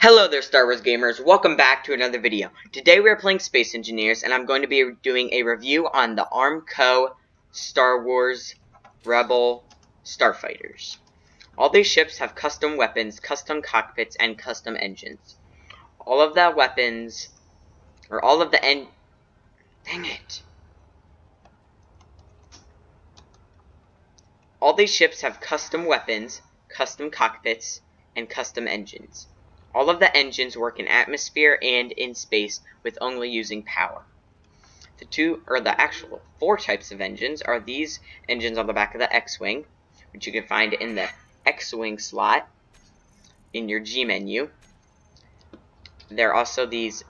Hello there, Star Wars gamers. Welcome back to another video. Today we are playing Space Engineers, and I'm going to be doing a review on the ARMCO Star Wars Rebel Starfighters. All these ships have custom weapons, custom cockpits, and custom engines. All of the weapons, or all of the dang it. All these ships have custom weapons, custom cockpits, and custom engines. All of the engines work in atmosphere and in space with only using power. The actual four types of engines are these engines on the back of the X-Wing, which you can find in the X-Wing slot in your G menu. There are also these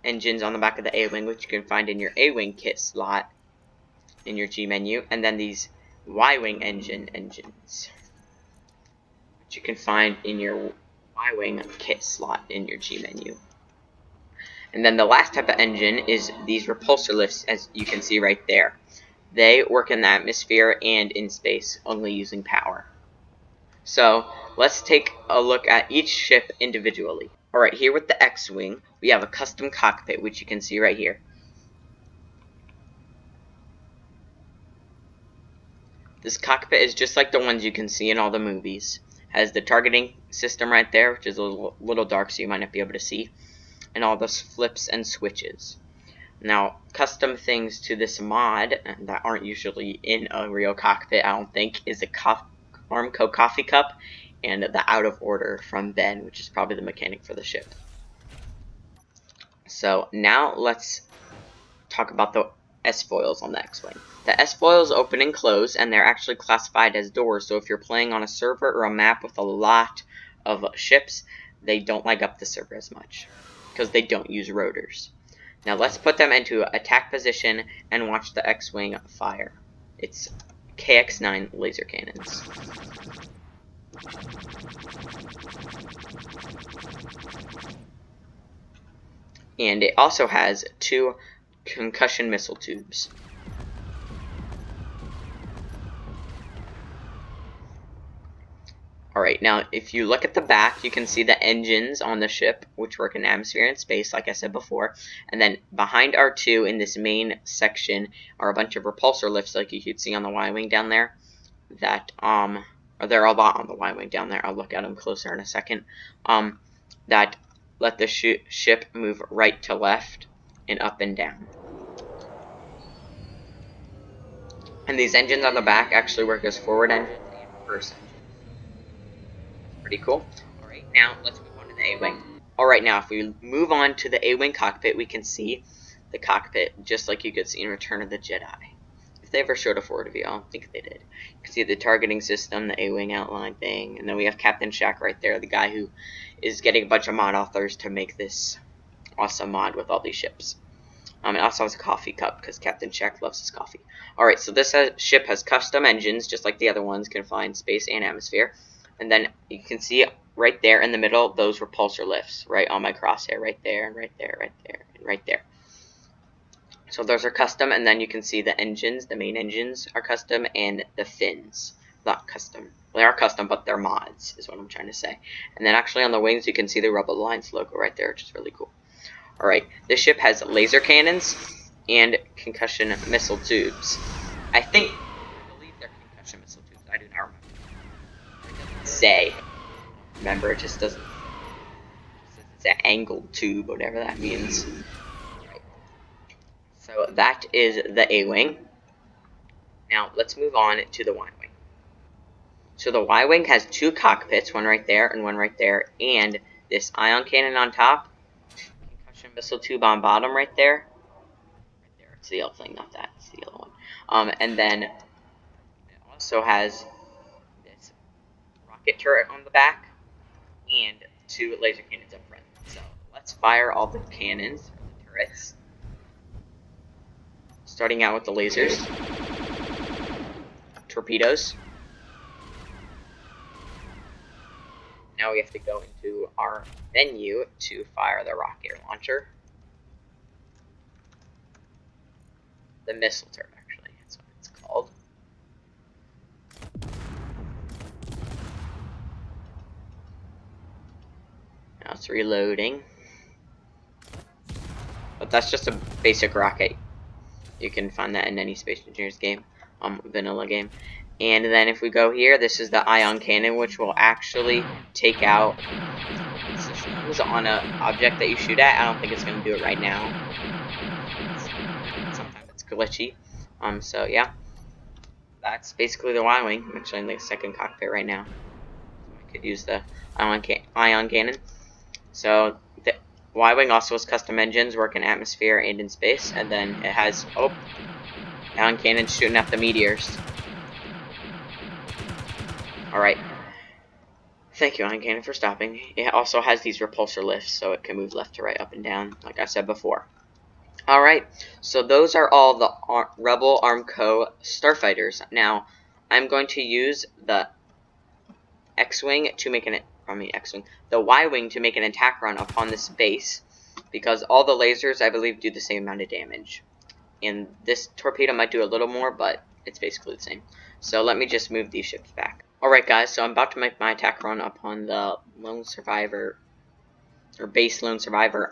engines on the back of the A-Wing, which you can find in your A-Wing kit slot in your G menu, and then these Y-Wing engines, which you can find in your Y-Wing kit slot in your G menu. And then the last type of engine is these repulsor lifts, as you can see right there. They work in the atmosphere and in space, only using power. So, let's take a look at each ship individually. Alright, here with the X-Wing, we have a custom cockpit, which you can see right here. This cockpit is just like the ones you can see in all the movies. Has the targeting system right there, which is a little dark, so you might not be able to see, and all those flips and switches. Now, custom things to this mod that aren't usually in a real cockpit, I don't think, is a ARMCO coffee cup and the out of order from Ben, which is probably the mechanic for the ship. So now let's talk about the S-foils on the X-Wing. The S-foils open and close, and they're actually classified as doors, so if you're playing on a server or a map with a lot of ships, they don't leg up the server as much, because they don't use rotors. Now let's put them into attack position and watch the X-Wing fire. It's KX-9 laser cannons. And it also has 2 concussion missile tubes. Alright, now if you look at the back, you can see the engines on the ship, which work in atmosphere and space, like I said before. And then behind R2 in this main section are a bunch of repulsor lifts, like you could see on the Y-Wing down there. That, or there are a lot on the Y-Wing down there. I'll look at them closer in a second. That let the ship move right to left and up and down. And these engines on the back actually work as forward engines and reverse engines. Pretty cool. Alright, now let's move on to the A-Wing. Alright, now if we move on to the A-Wing cockpit, we can see the cockpit just like you could see in Return of the Jedi. If they ever showed a forward view, I don't think they did. You can see the targeting system, the A-Wing outline thing, and then we have Captain Shack right there, the guy who is getting a bunch of mod authors to make this awesome mod with all these ships. It also has a coffee cup, because Captain Shack loves his coffee. Alright, so this ship has custom engines, just like the other ones, can fly in space and atmosphere. And then you can see right there in the middle, those repulsor lifts, right on my crosshair, right there, and right there, right there, and right there. So those are custom, and then you can see the engines, the main engines are custom, and the fins, not custom. They are custom, but they're mods, is what I'm trying to say. And then actually on the wings, you can see the Rebel Alliance logo right there, which is really cool. Alright, this ship has laser cannons and concussion missile tubes. I believe they're concussion missile tubes. I do not remember. Say. Remember, it just doesn't. It's an angled tube, whatever that means. Right. So that is the A-Wing. Now let's move on to the Y-Wing. So the Y-Wing has 2 cockpits, one right there and one right there, and this ion cannon on top, concussion missile tube on bottom right there. Right there, it's the yellow thing, not that. It's the yellow one. And then it also has rocket turret on the back and 2 laser cannons up front. So let's fire all the cannons, the turrets. Starting out with the lasers. Torpedoes. Now we have to go into our menu to fire the rocket launcher. The missile turret, actually, that's what it's called. It's reloading. But that's just a basic rocket. You can find that in any Space Engineers game, vanilla game. And then if we go here, this is the ion cannon, which will actually take out systems on an object that you shoot at. I don't think it's going to do it right now. Sometimes it's glitchy. So yeah, that's basically the Y-wing. I'm actually in the second cockpit right now. I could use the ion cannon. So the Y-wing also has custom engines, work in atmosphere and in space, and then it has ion cannons shooting at the meteors. Alright. Thank you, ion cannon, for stopping. It also has these repulsor lifts, so it can move left to right, up and down, like I said before. Alright, so those are all the Rebel ARMCO Starfighters. Now, I'm going to use the X-Wing to make the Y-Wing to make an attack run upon this base, because all the lasers, I believe, do the same amount of damage. And this torpedo might do a little more, but it's basically the same. So let me just move these ships back. Alright guys, so I'm about to make my attack run upon the lone survivor, or base lone survivor,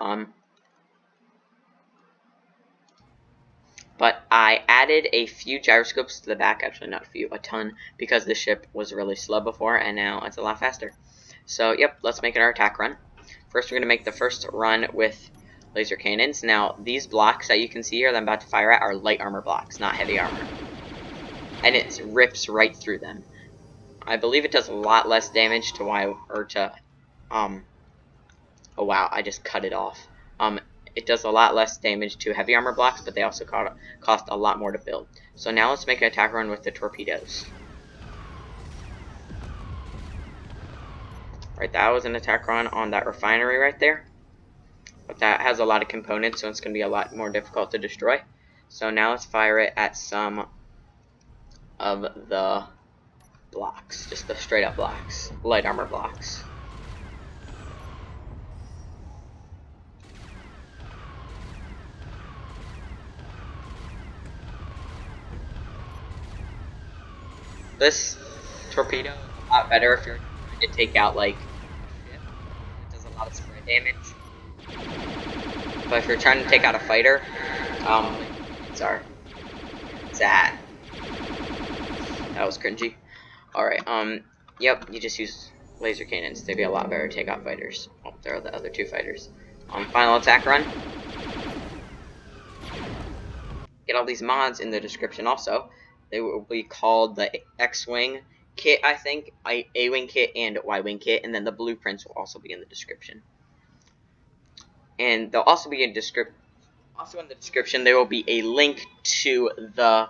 but I added a few gyroscopes to the back, actually not a few, a ton, because the ship was really slow before, and now it's a lot faster. So yep, let's make it our attack run. First we're going to make the first run with laser cannons. Now these blocks that you can see here that I'm about to fire at are light armor blocks, not heavy armor. And it rips right through them. I believe it does a lot less damage to oh wow, I just cut it off. It does a lot less damage to heavy armor blocks, but they also cost a lot more to build. So now let's make an attack run with the torpedoes. Right, that was an attack run on that refinery right there. But that has a lot of components, so it's going to be a lot more difficult to destroy. So now let's fire it at some of the blocks, just the straight up blocks, light armor blocks. This torpedo is a lot better if you're trying to take out like a ship. It does a lot of spread damage. But if you're trying to take out a fighter, sorry, that was cringy. Alright, yep, you just use laser cannons. They'd be a lot better to take out fighters. Oh, there are the other two fighters. Final attack run. Get all these mods in the description also. They will be called the X-Wing kit, I think, A-Wing kit, and Y-Wing kit, and then the blueprints will also be in the description. And they'll also be in the description, there will be a link to the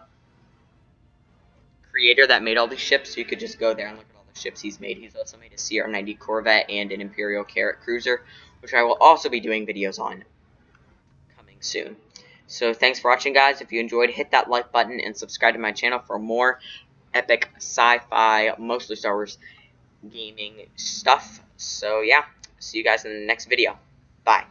creator that made all these ships, so you could just go there and look at all the ships he's made. He's also made a CR-90 Corvette and an Imperial Carrot Cruiser, which I will also be doing videos on coming soon. So thanks for watching, guys. If you enjoyed, hit that like button and subscribe to my channel for more epic sci-fi, mostly Star Wars gaming stuff. So yeah, see you guys in the next video. Bye.